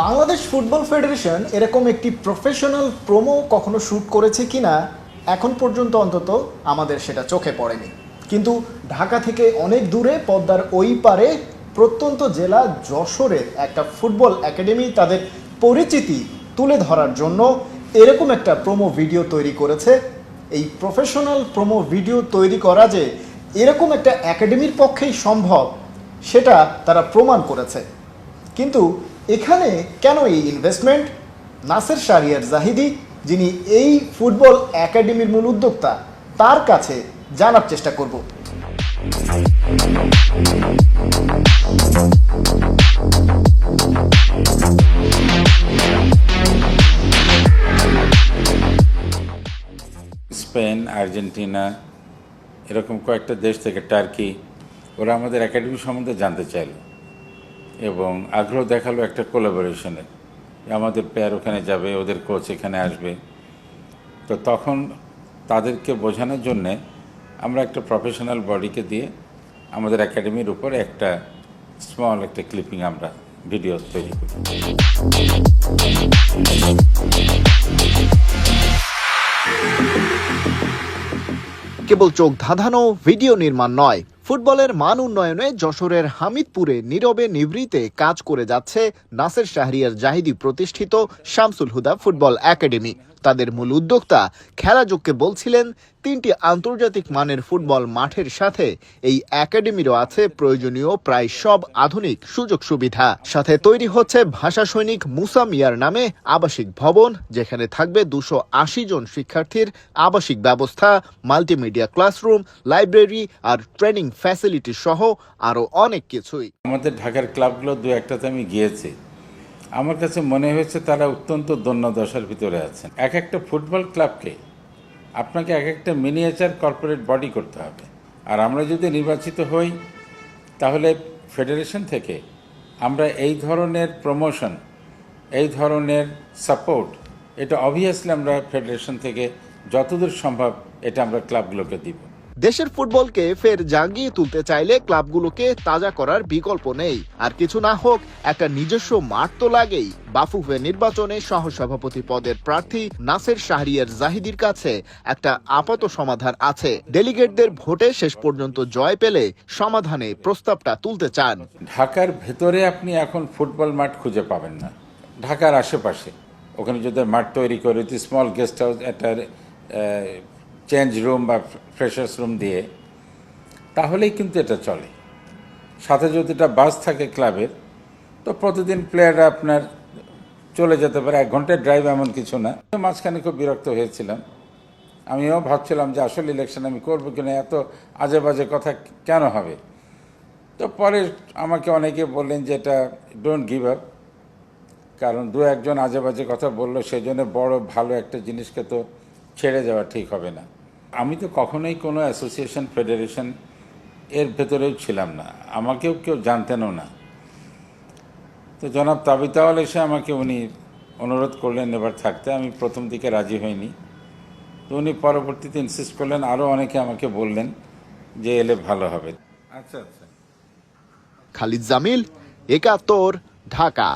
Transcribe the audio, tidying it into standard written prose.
Bangladesh football federation এরকম একটি professional promo কখনো শ্যুট করেছে কিনা এখন পর্যন্ত অন্তত আমাদের সেটা চোখে পড়েনি। কিন্তু ঢাকা থেকে অনেক দূরে পদ্মার ওই পারে প্রত্যন্ত জেলা যশোরের একটা ফুটবল একাডেমি তাদের পরিচিতি তুলে ধরার জন্য এরকম একটা প্রোমো ভিডিও তৈরি করেছে। এই প্রফেশনাল প্রোমো ভিডিও তৈরি করা যে এরকম একটা একাডেমির পক্ষেই সম্ভব সেটা তারা প্রমাণ করেছে। কিন্তু এখানে কেন এই ইনভেস্টমেন্ট? নাসের শাহরিয়ার জাহিদি, যিনি এই ফুটবল একাডেমির মূল উদ্যোক্তা, তার কাছে জানার চেষ্টা করব। স্পেন, আর্জেন্টিনা এরকম কয়েকটা দেশ থেকে, টার্কি, ওরা আমাদের একাডেমি সম্বন্ধে জানতে চাইল এবং আগ্রহ দেখালো একটা কোলাবোরেশনের। আমাদের প্লেয়ার ওখানে যাবে, ওদের কোচ এখানে আসবে। তো তখন তাদেরকে বোঝানোর জন্যে আমরা একটা প্রফেশনাল বডিকে দিয়ে আমাদের একাডেমির উপর একটা স্মল একটা ক্লিপিং আমরা ভিডিও তৈরি করি। কেবল চোখ ধাঁধানো ভিডিও নির্মাণ নয়, ফুটবলের মান উন্নয়নে যশোরের হামিদপুরে নীরবে নিভৃতে কাজ করে যাচ্ছে নাসের শাহরিয়ার জাহিদি প্রতিষ্ঠিত শামসুল হুদা ফুটবল একাডেমি। তাদের মূল উদ্যোক্তা খেলাযোগকে বলছিলেন, 3টি আন্তর্জাতিক মানের ফুটবল মাঠের সাথে এই একাডেমিরও আছে প্রয়োজনীয় প্রায় সব আধুনিক সুযোগ সুবিধা। সাথে তৈরি হচ্ছে ভাষা সৈনিক মুসা মিয়ার নামে আবাসিক ভবন, যেখানে থাকবে 280 জন শিক্ষার্থীর আবাসিক ব্যবস্থা, মাল্টিমিডিয়া ক্লাসরুম, লাইব্রেরি আর ট্রেনিং ফ্যাসিলিটি সহ আরো অনেক কিছুই। আমাদের ঢাকার ক্লাবগুলো দু একটাতে আমি গিয়েছি, আমার কাছে মনে হয়েছে তারা অত্যন্ত দন্য দশার ভিতরে আছেন। এক একটা ফুটবল ক্লাবকে আপনাকে এক একটা মিনিয়েচার কর্পোরেট বডি করতে হবে। আর আমরা যদি নির্বাচিত হই তাহলে ফেডারেশন থেকে আমরা এই ধরনের প্রমোশন, এই ধরনের সাপোর্ট, এটা অবভিয়াসলি আমরা ফেডারেশন থেকে যতদূর সম্ভব এটা আমরা ক্লাবগুলোকে দিব। দেশের ফুটবলকে ফের জাগিয়ে তুলতে চাইলে ক্লাবগুলোকে তাজা করার বিকল্প নেই। আর কিছু না হোক, একটা নিজস্ব মাঠ তো লাগেই। বাফুফে নির্বাচনে সহসভাপতি পদের প্রার্থী নাসের শাহরিয়ার জাহিদির কাছে একটা আপাত সমাধান আছে। ডেলিগেটদের ভোটে শেষ পর্যন্ত জয় পেলে সমাধানে প্রস্তাবটা তুলতে চান। ঢাকার ভেতরে আপনি এখন ফুটবল মাঠ খুঁজে পাবেন না। ঢাকার আশেপাশে ওখানে যদি মাঠ তৈরি করে স্মল গেস্ট হাউস, একটা চেঞ্জ রুম বা ফ্রেশার্স রুম দিয়ে, তাহলেই কিন্তু এটা চলে। সাথে যদি এটা বাস থাকে ক্লাবের, তো প্রতিদিন প্লেয়াররা আপনার চলে যেতে পারে। 1 ঘন্টার ড্রাইভ এমন কিছু না। মাঝখানে খুব বিরক্ত হয়েছিলাম, আমিও ভাবছিলাম যে আসলে ইলেকশন আমি করবো কিনা, এত আজে বাজে কথা কেন হবে। তো পরে আমাকে অনেকে বললেন যে এটা ডোন্ট গিভ আপ, কারণ 2-1 আজে বাজে কথা বললো, সেই জন্য বড় ভালো একটা জিনিসকে তো ছেড়ে যাওয়া ঠিক হবে না। আমি তো কখনোই কোনো অ্যাসোসিয়েশন, ফেডারেশন এর ভেতরেও ছিলাম না, আমাকেও কেউ জানতেনও না। তো জনাব তাবিতাওয়াল এসে আমাকে উনি অনুরোধ করলেন এবার থাকতে। আমি প্রথম দিকে রাজি হইনি, তো উনি পরবর্তীতে ইনসিস্ট করলেন। আরও অনেকে আমাকে বললেন যে এলে ভালো হবে। আচ্ছা আচ্ছা। খালিদ জামিল, একাত্তর, ঢাকা।